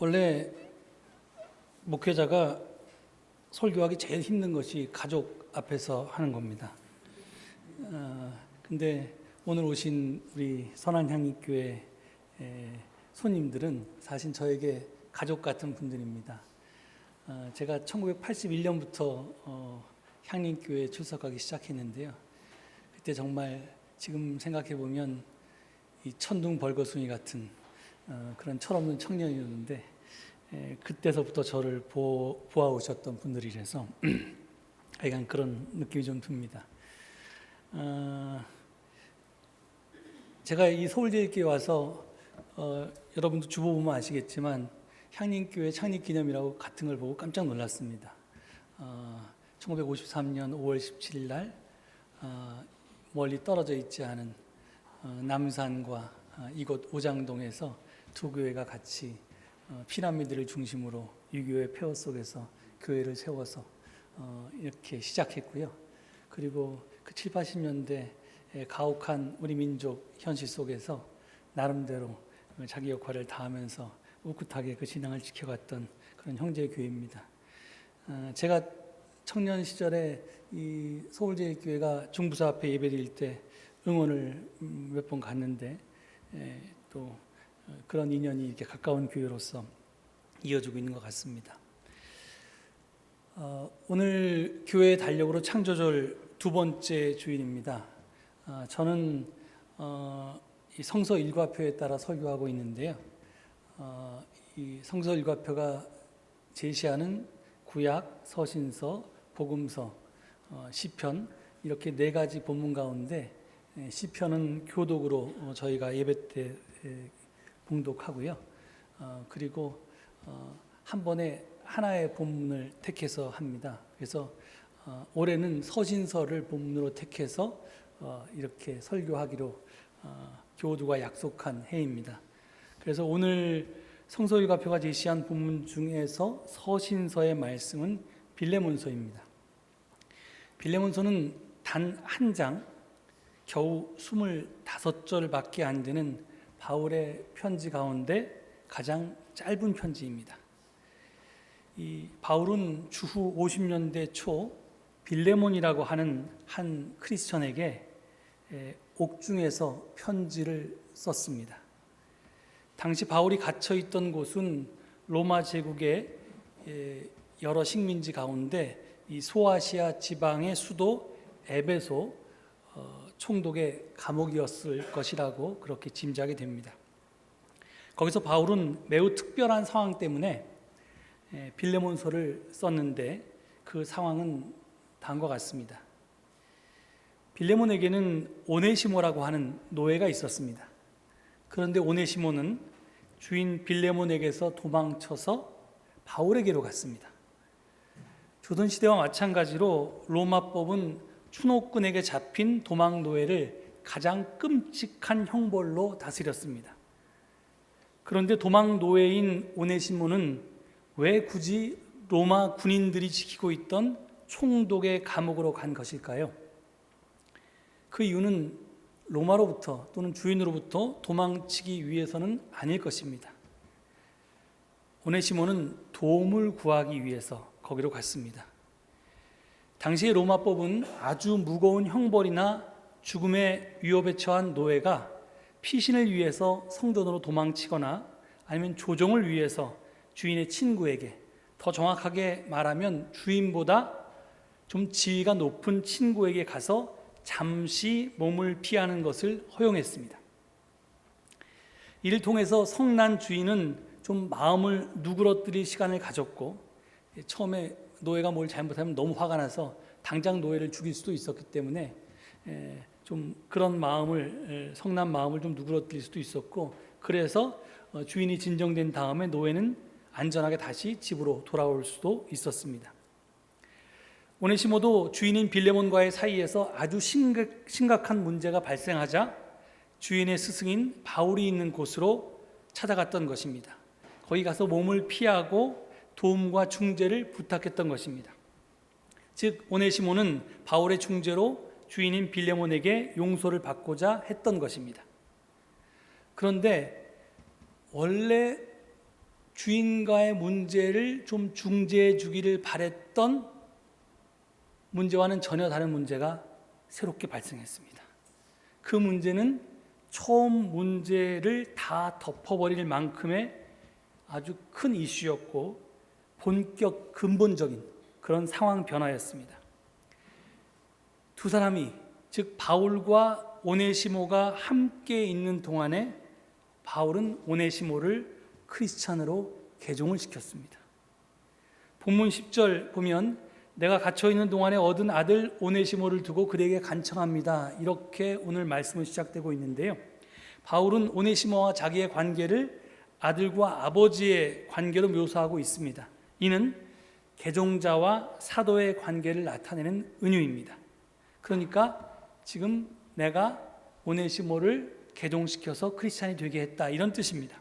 원래 목회자가 설교하기 제일 힘든 것이 가족 앞에서 하는 겁니다. 근데 오늘 오신 우리 선한향립교회 손님들은 사실 저에게 가족 같은 분들입니다. 제가 1981년부터 향림교회에 출석하기 시작했는데요. 그때 정말 지금 생각해 보면 이 천둥 벌거숭이 같은 그런 철없는 청년이었는데 그때서부터 저를 보아오셨던 분들이라서 약간 그런 느낌이 좀 듭니다. 제가 이 서울제일교회 와서 여러분도 주보 보면 아시겠지만 향림교회 창립기념이라고 같은 걸 보고 깜짝 놀랐습니다. 1953년 5월 17일 날 멀리 떨어져 있지 않은 남산과 이곳 오장동에서 두 교회가 같이 피라미드를 중심으로 유교의 폐허 속에서 교회를 세워서 이렇게 시작했고요. 그리고 그 7, 80년대 가혹한 우리 민족 현실 속에서 나름대로 자기 역할을 다하면서 꿋꿋하게 그 신앙을 지켜갔던 그런 형제 교회입니다. 제가 청년 시절에 이 서울제일교회가 중부사 앞에 예배드릴 때 응원을 몇 번 갔는데 또 그런 인연이 이렇게 가까운 교회로서 이어지고 있는 것 같습니다. 오늘 교회의 달력으로 창조절 두 번째 주일입니다. 저는 이 성서 일과표에 따라 설교하고 있는데요. 이 성서 일과표가 제시하는 구약, 서신서, 복음서, 시편 이렇게 네 가지 본문 가운데 시편은 교독으로 저희가 예배 때 봉독하고요. 그리고 한 번에 하나의 본문을 택해서 합니다. 그래서 올해는 서신서를 본문으로 택해서 이렇게 설교하기로 교우들과 약속한 해입니다. 그래서 오늘 성서일과표가 제시한 본문 중에서 서신서의 말씀은 빌레몬서입니다. 빌레몬서는 단 한 장, 겨우 25절밖에 안 되는 바울의 편지 가운데 가장 짧은 편지입니다. 이 바울은 주후 50년대 초 빌레몬이라고 하는 한 크리스천에게 옥중에서 편지를 썼습니다. 당시 바울이 갇혀 있던 곳은 로마 제국의 여러 식민지 가운데 이 소아시아 지방의 수도 에베소 총독의 감옥이었을 것이라고 그렇게 짐작이 됩니다. 거기서 바울은 매우 특별한 상황 때문에 빌레몬서를 썼는데 그 상황은 다음과 같습니다. 빌레몬에게는 오네시모라고 하는 노예가 있었습니다. 그런데 오네시모는 주인 빌레몬에게서 도망쳐서 바울에게로 갔습니다. 조선시대와 마찬가지로 로마법은 추노꾼에게 잡힌 도망 노예를 가장 끔찍한 형벌로 다스렸습니다. 그런데 도망 노예인 오네시모는 왜 굳이 로마 군인들이 지키고 있던 총독의 감옥으로 간 것일까요? 그 이유는 로마로부터 또는 주인으로부터 도망치기 위해서는 아닐 것입니다. 오네시모는 도움을 구하기 위해서 거기로 갔습니다. 당시의 로마법은 아주 무거운 형벌이나 죽음의 위협에 처한 노예가 피신을 위해서 성전으로 도망치거나 아니면 조종을 위해서 주인의 친구에게, 더 정확하게 말하면 주인보다 좀 지위가 높은 친구에게 가서 잠시 몸을 피하는 것을 허용했습니다. 이를 통해서 성난 주인은 좀 마음을 누그러뜨릴 시간을 가졌고, 처음에 노예가 뭘 잘못하면 너무 화가 나서 당장 노예를 죽일 수도 있었기 때문에 좀 그런 마음을, 성난 마음을 좀 누그러뜨릴 수도 있었고, 그래서 주인이 진정된 다음에 노예는 안전하게 다시 집으로 돌아올 수도 있었습니다. 오네시모도 주인인 빌레몬과의 사이에서 아주 심각한 문제가 발생하자 주인의 스승인 바울이 있는 곳으로 찾아갔던 것입니다. 거기 가서 몸을 피하고 도움과 중재를 부탁했던 것입니다. 즉 오네시모는 바울의 중재로 주인인 빌레몬에게 용서를 받고자 했던 것입니다. 그런데 원래 주인과의 문제를 좀 중재해 주기를 바랬던 문제와는 전혀 다른 문제가 새롭게 발생했습니다. 그 문제는 처음 문제를 다 덮어버릴 만큼의 아주 큰 이슈였고 본격 근본적인 그런 상황 변화였습니다. 두 사람이, 즉 바울과 오네시모가 함께 있는 동안에 바울은 오네시모를 크리스찬으로 개종을 시켰습니다. 본문 10절 보면 내가 갇혀있는 동안에 얻은 아들 오네시모를 두고 그에게 간청합니다. 이렇게 오늘 말씀은 시작되고 있는데요. 바울은 오네시모와 자기의 관계를 아들과 아버지의 관계로 묘사하고 있습니다. 이는 개종자와 사도의 관계를 나타내는 은유입니다. 그러니까 지금 내가 오네시모를 개종시켜서 크리스찬이 되게 했다, 이런 뜻입니다.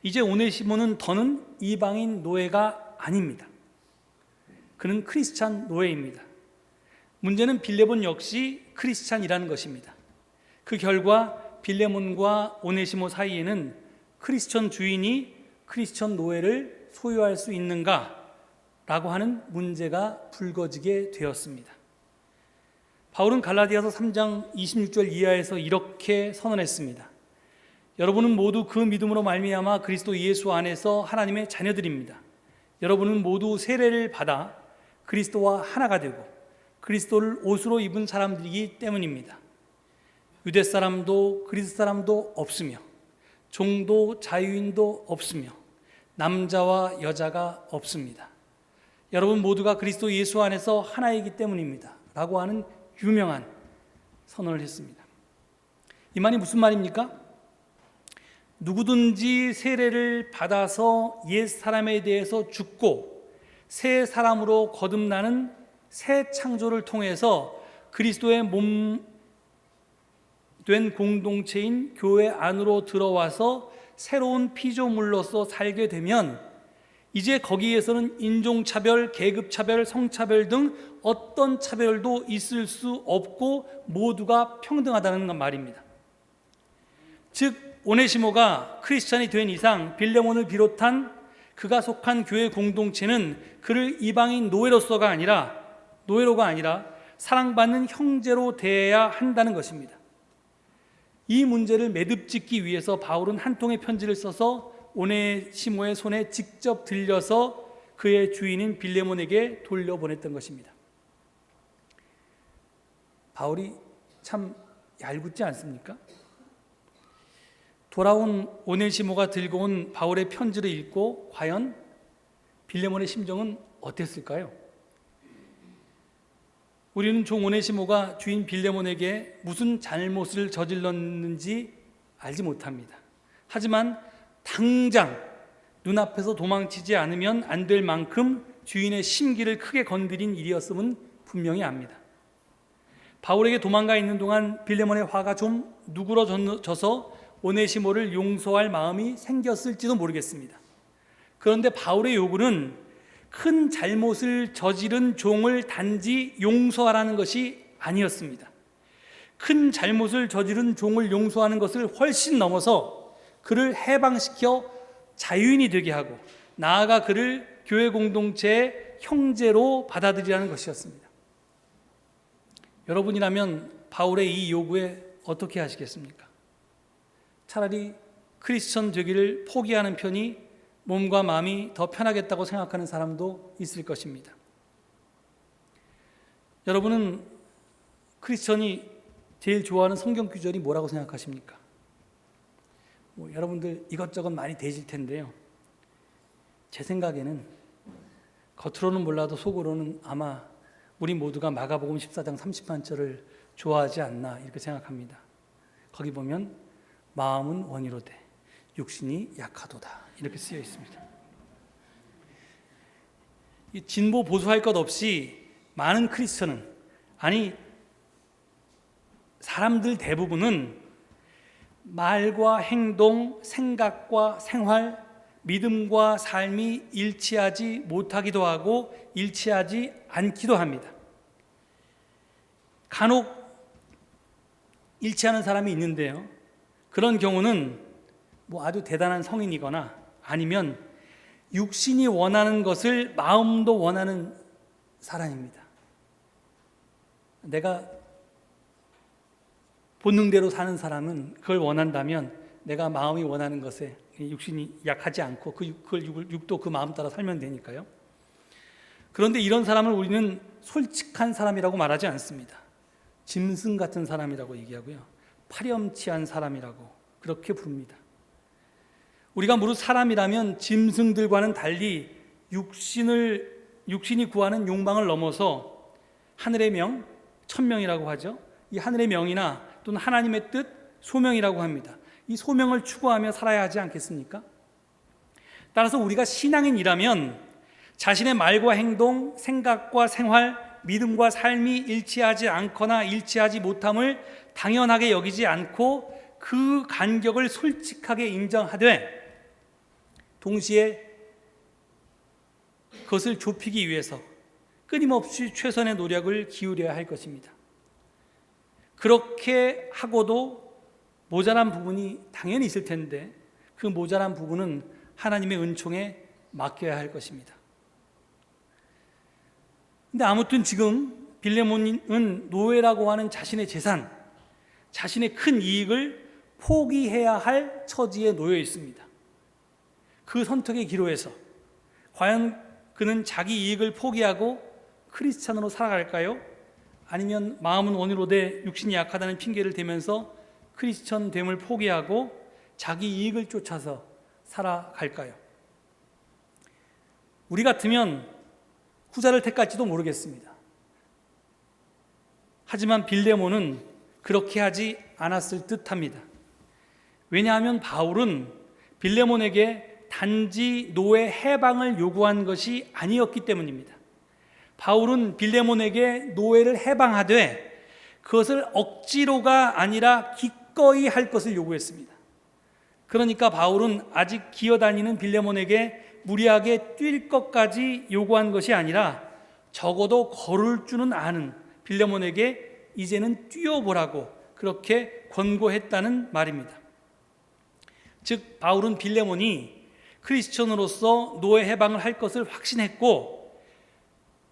이제 오네시모는 더는 이방인 노예가 아닙니다. 그는 크리스찬 노예입니다. 문제는 빌레몬 역시 크리스찬이라는 것입니다. 그 결과 빌레몬과 오네시모 사이에는 크리스천 주인이 크리스천 노예를 소유할 수 있는가라고 하는 문제가 불거지게 되었습니다. 바울은 갈라디아서 3장 26절 이하에서 이렇게 선언했습니다. 여러분은 모두 그 믿음으로 말미암아 그리스도 예수 안에서 하나님의 자녀들입니다. 여러분은 모두 세례를 받아 그리스도와 하나가 되고 그리스도를 옷으로 입은 사람들이기 때문입니다. 유대 사람도 그리스 사람도 없으며 종도 자유인도 없으며 남자와 여자가 없습니다. 여러분 모두가 그리스도 예수 안에서 하나이기 때문입니다. 라고 하는 유명한 선언을 했습니다. 이 말이 무슨 말입니까? 누구든지 세례를 받아서 옛 사람에 대해서 죽고 새 사람으로 거듭나는 새 창조를 통해서 그리스도의 몸 된 공동체인 교회 안으로 들어와서 새로운 피조물로서 살게 되면 이제 거기에서는 인종차별, 계급차별, 성차별 등 어떤 차별도 있을 수 없고 모두가 평등하다는 말입니다. 즉 오네시모가 크리스찬이 된 이상 빌레몬을 비롯한 그가 속한 교회 공동체는 그를 이방인 노예로가 아니라 사랑받는 형제로 대해야 한다는 것입니다. 이 문제를 매듭짓기 위해서 바울은 한 통의 편지를 써서 오네시모의 손에 직접 들려서 그의 주인인 빌레몬에게 돌려보냈던 것입니다. 바울이 참 얄궂지 않습니까? 돌아온 오네시모가 들고 온 바울의 편지를 읽고 과연 빌레몬의 심정은 어땠을까요? 우리는 종 오네시모가 주인 빌레몬에게 무슨 잘못을 저질렀는지 알지 못합니다. 하지만 당장 눈앞에서 도망치지 않으면 안 될 만큼 주인의 심기를 크게 건드린 일이었음은 분명히 압니다. 바울에게 도망가 있는 동안 빌레몬의 화가 좀 누그러져서 오네시모를 용서할 마음이 생겼을지도 모르겠습니다. 그런데 바울의 요구는 큰 잘못을 저지른 종을 단지 용서하라는 것이 아니었습니다. 큰 잘못을 저지른 종을 용서하는 것을 훨씬 넘어서 그를 해방시켜 자유인이 되게 하고 나아가 그를 교회 공동체의 형제로 받아들이라는 것이었습니다. 여러분이라면 바울의 이 요구에 어떻게 하시겠습니까? 차라리 크리스천 되기를 포기하는 편이 몸과 마음이 더 편하겠다고 생각하는 사람도 있을 것입니다. 여러분은 크리스천이 제일 좋아하는 성경 구절이 뭐라고 생각하십니까? 여러분들 이것저것 많이 되실 텐데요. 제 생각에는 겉으로는 몰라도 속으로는 아마 우리 모두가 마가복음 14장 30절을 좋아하지 않나 이렇게 생각합니다. 거기 보면 마음은 원이로되 육신이 약하도다 이렇게 쓰여 있습니다. 이 진보 보수할 것 없이 많은 크리스천은, 아니 사람들 대부분은 말과 행동, 생각과 생활, 믿음과 삶이 일치하지 못하기도 하고 일치하지 않기도 합니다. 간혹 일치하는 사람이 있는데요. 그런 경우는 아주 대단한 성인이거나 아니면 육신이 원하는 것을 마음도 원하는 사람입니다. 내가 본능대로 사는 사람은 그걸 원한다면 내가 마음이 원하는 것에 육신이 약하지 않고 그걸 육도 그 마음 따라 살면 되니까요. 그런데 이런 사람을 우리는 솔직한 사람이라고 말하지 않습니다. 짐승 같은 사람이라고 얘기하고요. 파렴치한 사람이라고 그렇게 부릅니다. 우리가 무릇 사람이라면 짐승들과는 달리 육신이 구하는 욕망을 넘어서 하늘의 명, 천명이라고 하죠. 이 하늘의 명이나 또는 하나님의 뜻, 소명이라고 합니다. 이 소명을 추구하며 살아야 하지 않겠습니까? 따라서 우리가 신앙인이라면 자신의 말과 행동, 생각과 생활, 믿음과 삶이 일치하지 않거나 일치하지 못함을 당연하게 여기지 않고 그 간격을 솔직하게 인정하되 동시에 그것을 좁히기 위해서 끊임없이 최선의 노력을 기울여야 할 것입니다. 그렇게 하고도 모자란 부분이 당연히 있을 텐데 그 모자란 부분은 하나님의 은총에 맡겨야 할 것입니다. 근데 아무튼 지금 빌레몬은 노예라고 하는 자신의 재산, 자신의 큰 이익을 포기해야 할 처지에 놓여 있습니다. 그 선택의 기로에서 과연 그는 자기 이익을 포기하고 크리스찬으로 살아갈까요? 아니면 마음은 원이로되 육신이 약하다는 핑계를 대면서 크리스천 됨을 포기하고 자기 이익을 쫓아서 살아갈까요? 우리 같으면 후자를 택할지도 모르겠습니다. 하지만 빌레몬은 그렇게 하지 않았을 듯합니다. 왜냐하면 바울은 빌레몬에게 단지 노예 해방을 요구한 것이 아니었기 때문입니다. 바울은 빌레몬에게 노예를 해방하되 그것을 억지로가 아니라 기꺼이 할 것을 요구했습니다. 그러니까 바울은 아직 기어다니는 빌레몬에게 무리하게 뛸 것까지 요구한 것이 아니라 적어도 걸을 줄은 아는 빌레몬에게 이제는 뛰어보라고 그렇게 권고했다는 말입니다. 즉 바울은 빌레몬이 크리스천으로서 노예 해방을 할 것을 확신했고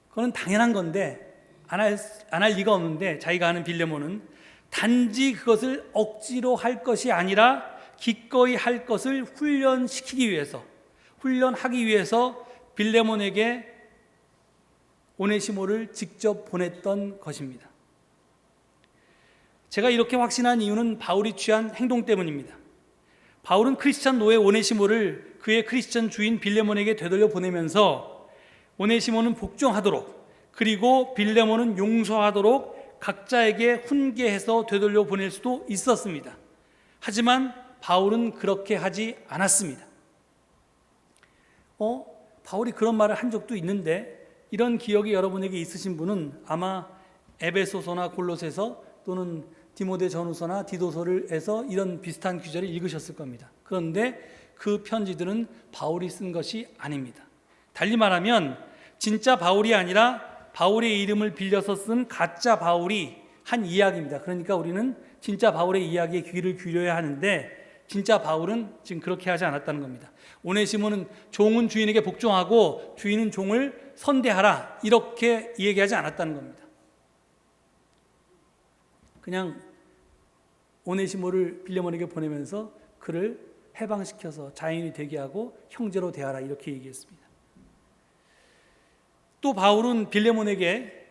그건 당연한 건데 안 할 리가 없는데 자기가 아는 빌레몬은 단지 그것을 억지로 할 것이 아니라 기꺼이 할 것을 훈련하기 위해서 빌레몬에게 오네시모를 직접 보냈던 것입니다. 제가 이렇게 확신한 이유는 바울이 취한 행동 때문입니다. 바울은 크리스천 노예 오네시모를 그의 크리스천 주인 빌레몬에게 되돌려 보내면서 오네시모는 복종하도록 그리고 빌레몬은 용서하도록 각자에게 훈계해서 되돌려 보낼 수도 있었습니다. 하지만 바울은 그렇게 하지 않았습니다. 바울이 그런 말을 한 적도 있는데 이런 기억이 여러분에게 있으신 분은 아마 에베소서나 골로새서 또는 디모데 전후서나 디도서를에서 이런 비슷한 구절을 읽으셨을 겁니다. 그런데 그 편지들은 바울이 쓴 것이 아닙니다. 달리 말하면 진짜 바울이 아니라 바울의 이름을 빌려서 쓴 가짜 바울이 한 이야기입니다. 그러니까 우리는 진짜 바울의 이야기에 귀를 기울여야 하는데 진짜 바울은 지금 그렇게 하지 않았다는 겁니다. 오네시모는 종은 주인에게 복종하고 주인은 종을 선대하라 이렇게 얘기하지 않았다는 겁니다. 그냥 오네시모를 빌레몬에게 보내면서 그를 해방시켜서 자인이 되게 하고 형제로 대하라 이렇게 얘기했습니다. 또 바울은 빌레몬에게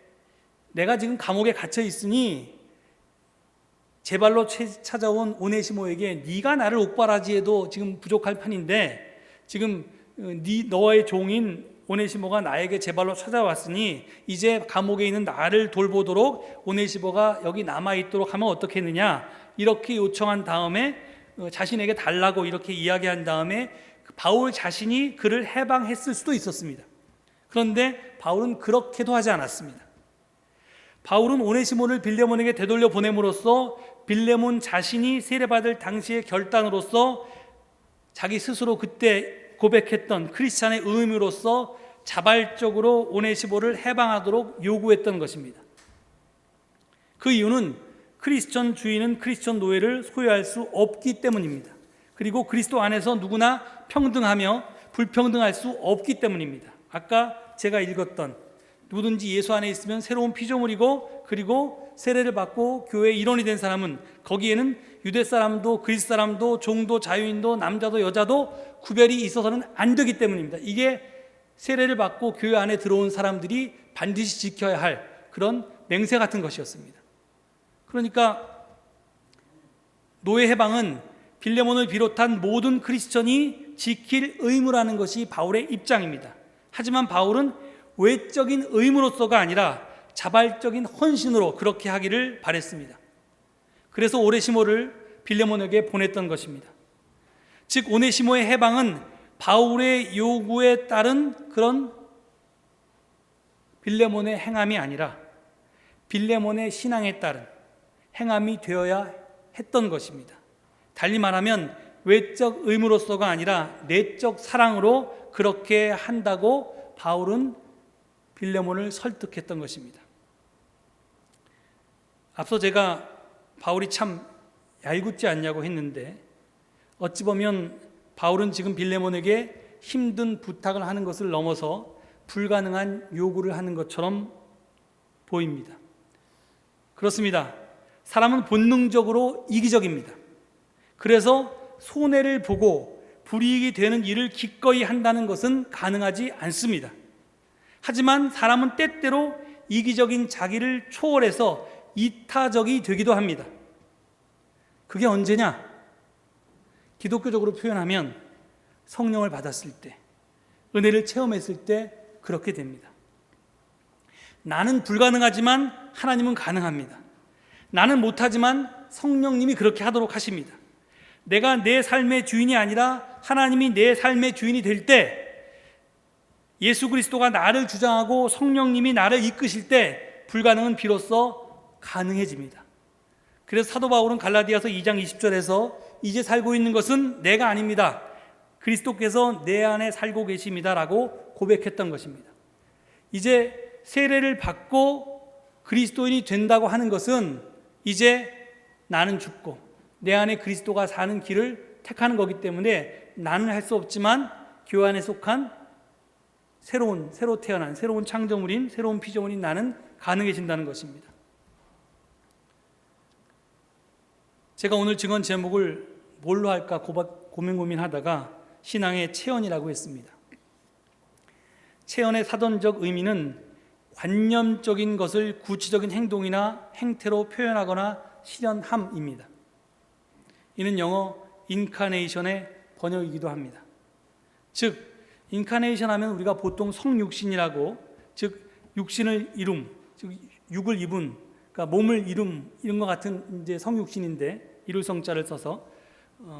내가 지금 감옥에 갇혀 있으니 제 발로 찾아온 오네시모에게 네가 나를 옥바라지해도 지금 부족할 판인데 지금 너의 종인 오네시모가 나에게 제 발로 찾아왔으니 이제 감옥에 있는 나를 돌보도록 오네시모가 여기 남아있도록 하면 어떻겠느냐 이렇게 요청한 다음에 자신에게 달라고 이렇게 이야기한 다음에 바울 자신이 그를 해방했을 수도 있었습니다. 그런데 바울은 그렇게도 하지 않았습니다. 바울은 오네시모를 빌레몬에게 되돌려 보냄으로써 빌레몬 자신이 세례받을 당시의 결단으로서 자기 스스로 그때 고백했던 크리스찬의 의무로서 자발적으로 오네시모를 해방하도록 요구했던 것입니다. 그 이유는 크리스천 주인은 크리스천 노예를 소유할 수 없기 때문입니다. 그리고 그리스도 안에서 누구나 평등하며 불평등할 수 없기 때문입니다. 아까 제가 읽었던 누구든지 예수 안에 있으면 새로운 피조물이고, 그리고 세례를 받고 교회의 일원이 된 사람은 거기에는 유대 사람도 그리스 사람도 종도 자유인도 남자도 여자도 구별이 있어서는 안 되기 때문입니다. 이게 세례를 받고 교회 안에 들어온 사람들이 반드시 지켜야 할 그런 맹세 같은 것이었습니다. 그러니까 노예 해방은 빌레몬을 비롯한 모든 크리스천이 지킬 의무라는 것이 바울의 입장입니다. 하지만 바울은 외적인 의무로서가 아니라 자발적인 헌신으로 그렇게 하기를 바랬습니다. 그래서 오네시모를 빌레몬에게 보냈던 것입니다. 즉 오네시모의 해방은 바울의 요구에 따른 그런 빌레몬의 행함이 아니라 빌레몬의 신앙에 따른 행함이 되어야 했던 것입니다. 달리 말하면 외적 의무로서가 아니라 내적 사랑으로 그렇게 한다고 바울은 빌레몬을 설득했던 것입니다. 앞서 제가 바울이 참 얄궂지 않냐고 했는데, 어찌 보면 바울은 지금 빌레몬에게 힘든 부탁을 하는 것을 넘어서 불가능한 요구를 하는 것처럼 보입니다. 그렇습니다. 사람은 본능적으로 이기적입니다. 그래서 손해를 보고 불이익이 되는 일을 기꺼이 한다는 것은 가능하지 않습니다. 하지만 사람은 때때로 이기적인 자기를 초월해서 이타적이 되기도 합니다. 그게 언제냐? 기독교적으로 표현하면 성령을 받았을 때, 은혜를 체험했을 때 그렇게 됩니다. 나는 불가능하지만 하나님은 가능합니다. 나는 못하지만 성령님이 그렇게 하도록 하십니다. 내가 내 삶의 주인이 아니라 하나님이 내 삶의 주인이 될 때, 예수 그리스도가 나를 주장하고 성령님이 나를 이끄실 때 불가능은 비로소 가능해집니다. 그래서 사도 바울은 갈라디아서 2장 20절에서 이제 살고 있는 것은 내가 아닙니다. 그리스도께서 내 안에 살고 계십니다 라고 고백했던 것입니다. 이제 세례를 받고 그리스도인이 된다고 하는 것은 이제 나는 죽고 내 안에 그리스도가 사는 길을 택하는 거기 때문에 나는 할 수 없지만 교회 안에 속한 새로 태어난 새로운 창조물인 새로운 피조물인 나는 가능해진다는 것입니다. 제가 오늘 증언 제목을 뭘로 할까 고민하다가 신앙의 체언이라고 했습니다. 체언의 사전적 의미는 관념적인 것을 구체적인 행동이나 행태로 표현하거나 실현함입니다. 이는 영어 인카네이션의 번역이기도 합니다. 즉 인카네이션 하면 우리가 보통 성육신이라고, 즉 육신을 이룸, 즉 육을 입은, 그러니까 몸을 이룸 이런 것 같은 이제 성육신인데, 이룰 성자를 써서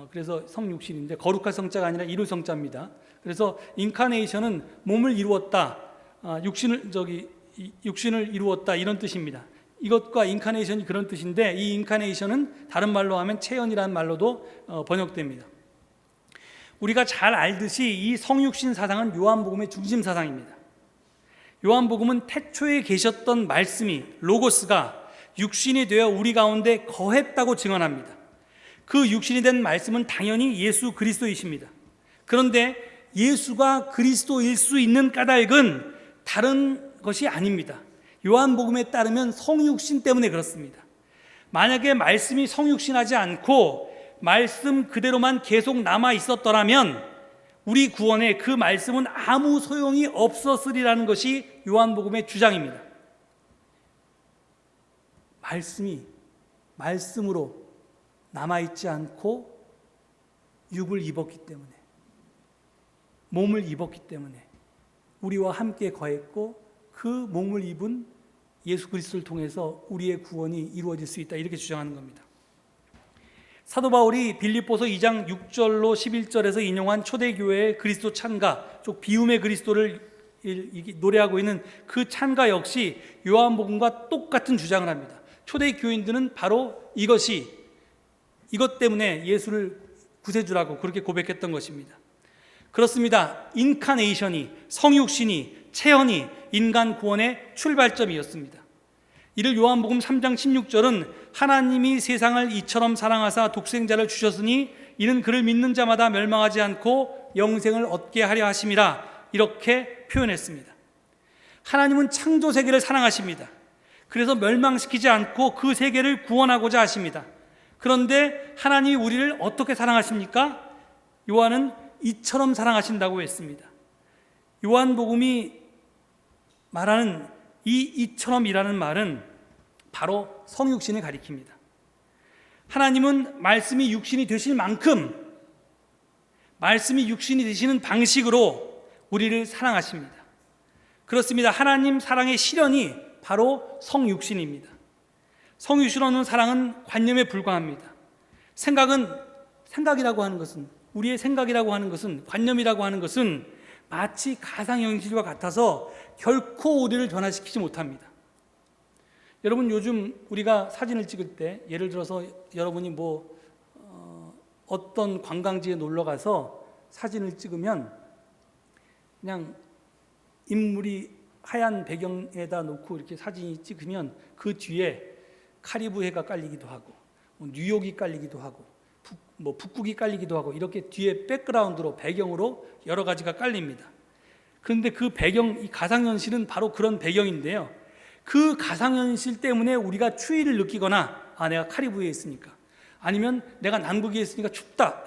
그래서 성육신인데 거룩할 성자가 아니라 이룰 성자입니다. 그래서 인카네이션은 몸을 이루었다, 육신을 이루었다 이런 뜻입니다. 이것과 인카네이션이 그런 뜻인데, 이 인카네이션은 다른 말로 하면 체현이라는 말로도 번역됩니다. 우리가 잘 알듯이 이 성육신 사상은 요한복음의 중심 사상입니다. 요한복음은 태초에 계셨던 말씀이, 로고스가 육신이 되어 우리 가운데 거했다고 증언합니다. 그 육신이 된 말씀은 당연히 예수 그리스도이십니다. 그런데 예수가 그리스도일 수 있는 까닭은 다른 것이 아닙니다. 요한복음에 따르면 성육신 때문에 그렇습니다. 만약에 말씀이 성육신하지 않고 말씀 그대로만 계속 남아 있었더라면 우리 구원에 그 말씀은 아무 소용이 없었으리라는 것이 요한복음의 주장입니다. 말씀이 말씀으로 남아있지 않고 육을 입었기 때문에, 몸을 입었기 때문에 우리와 함께 거했고 그 몸을 입은 예수 그리스도를 통해서 우리의 구원이 이루어질 수 있다, 이렇게 주장하는 겁니다. 사도 바울이 빌립보서 2장 6절로 11절에서 인용한 초대교회의 그리스도 찬가, 쪽 비움의 그리스도를 노래하고 있는 그 찬가 역시 요한복음과 똑같은 주장을 합니다. 초대교인들은 바로 이것 때문에 예수를 구세주라고 그렇게 고백했던 것입니다. 그렇습니다. 인카네이션이, 성육신이, 체현이 인간 구원의 출발점이었습니다. 이를 요한복음 3장 16절은 하나님이 세상을 이처럼 사랑하사 독생자를 주셨으니 이는 그를 믿는 자마다 멸망하지 않고 영생을 얻게 하려 하심이라 이렇게 표현했습니다. 하나님은 창조 세계를 사랑하십니다. 그래서 멸망시키지 않고 그 세계를 구원하고자 하십니다. 그런데 하나님이 우리를 어떻게 사랑하십니까? 요한은 이처럼 사랑하신다고 했습니다. 요한복음이 말하는 이 이처럼이라는 말은 바로 성육신을 가리킵니다. 하나님은 말씀이 육신이 되실 만큼 말씀이 육신이 되시는 방식으로 우리를 사랑하십니다. 그렇습니다. 하나님 사랑의 실현이 바로 성육신입니다. 성육신 없는 사랑은 관념에 불과합니다. 생각이라고 하는 것은, 우리의 생각이라고 하는 것은, 관념이라고 하는 것은 마치 가상현실과 같아서 결코 우리를 변화시키지 못합니다. 여러분, 요즘 우리가 사진을 찍을 때, 예를 들어서 여러분이 어떤 관광지에 놀러 가서 사진을 찍으면 그냥 인물이 하얀 배경에다 놓고 이렇게 사진이 찍으면 그 뒤에 카리브해가 깔리기도 하고 뉴욕이 깔리기도 하고 북극이 깔리기도 하고 이렇게 뒤에 백그라운드로 배경으로 여러 가지가 깔립니다. 그런데 그 배경, 이 가상현실은 바로 그런 배경인데요. 그 가상현실 때문에 우리가 추위를 느끼거나 내가 카리브해에 있으니까, 아니면 내가 남극에 있으니까 춥다,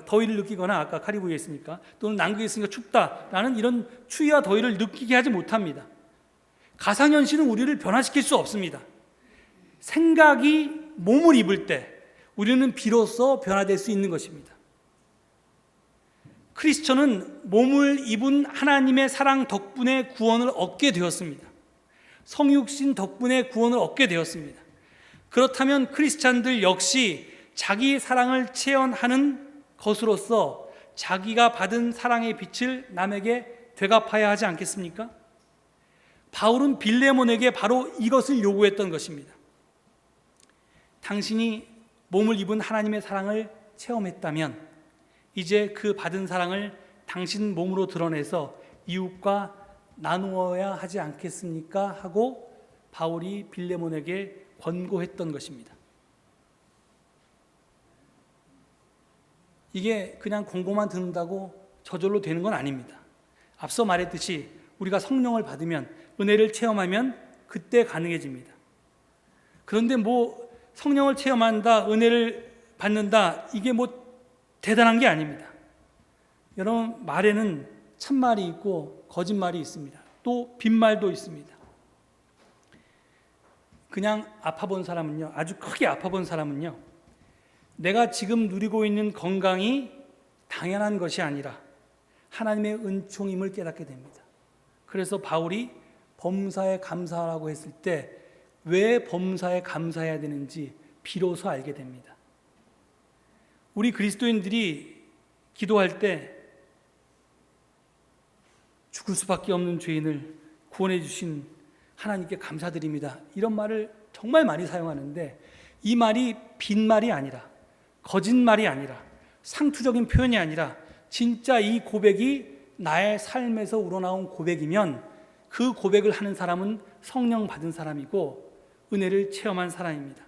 더위를 느끼거나, 아까 카리브해에 있으니까, 또는 남극에 있으니까 춥다라는 이런 추위와 더위를 느끼게 하지 못합니다. 가상현실은 우리를 변화시킬 수 없습니다. 생각이 몸을 입을 때 우리는 비로소 변화될 수 있는 것입니다. 크리스천은 몸을 입은 하나님의 사랑 덕분에 구원을 얻게 되었습니다. 성육신 덕분에 구원을 얻게 되었습니다. 그렇다면 크리스찬들 역시 자기의 사랑을 체험하는 것으로서 자기가 받은 사랑의 빛을 남에게 되갚아야 하지 않겠습니까? 바울은 빌레몬에게 바로 이것을 요구했던 것입니다. 당신이 몸을 입은 하나님의 사랑을 체험했다면 이제 그 받은 사랑을 당신 몸으로 드러내서 이웃과 나누어야 하지 않겠습니까? 하고 바울이 빌레몬에게 권고했던 것입니다. 이게 그냥 권고만 듣는다고 저절로 되는 건 아닙니다. 앞서 말했듯이 우리가 성령을 받으면, 은혜를 체험하면 그때 가능해집니다. 그런데 성령을 체험한다, 은혜를 받는다, 이게 대단한 게 아닙니다. 여러분, 말에는 참말이 있고 거짓말이 있습니다. 또 빈말도 있습니다. 그냥 아파본 사람은요, 아주 크게 아파본 사람은요, 내가 지금 누리고 있는 건강이 당연한 것이 아니라 하나님의 은총임을 깨닫게 됩니다. 그래서 바울이 범사에 감사하라고 했을 때 왜 범사에 감사해야 되는지 비로소 알게 됩니다. 우리 그리스도인들이 기도할 때 죽을 수밖에 없는 죄인을 구원해 주신 하나님께 감사드립니다, 이런 말을 정말 많이 사용하는데, 이 말이 빈말이 아니라, 거짓말이 아니라, 상투적인 표현이 아니라 진짜 이 고백이 나의 삶에서 우러나온 고백이면 그 고백을 하는 사람은 성령 받은 사람이고 은혜를 체험한 사람입니다.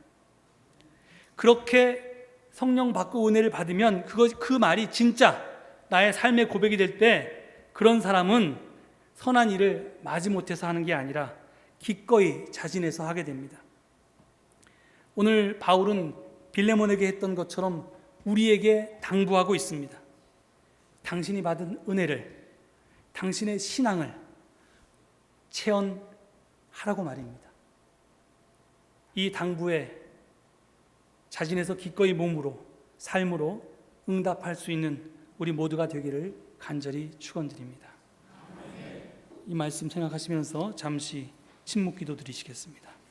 그렇게 성령 받고 은혜를 받으면 그 말이 진짜 나의 삶의 고백이 될 때 그런 사람은 선한 일을 마지못해서 하는 게 아니라 기꺼이 자진해서 하게 됩니다. 오늘 바울은 빌레몬에게 했던 것처럼 우리에게 당부하고 있습니다. 당신이 받은 은혜를, 당신의 신앙을 체험하라고 말입니다. 이 당부에 자진해서 기꺼이 몸으로, 삶으로 응답할 수 있는 우리 모두가 되기를 간절히 축원드립니다. 이 말씀 생각하시면서 잠시 침묵 기도 드리시겠습니다.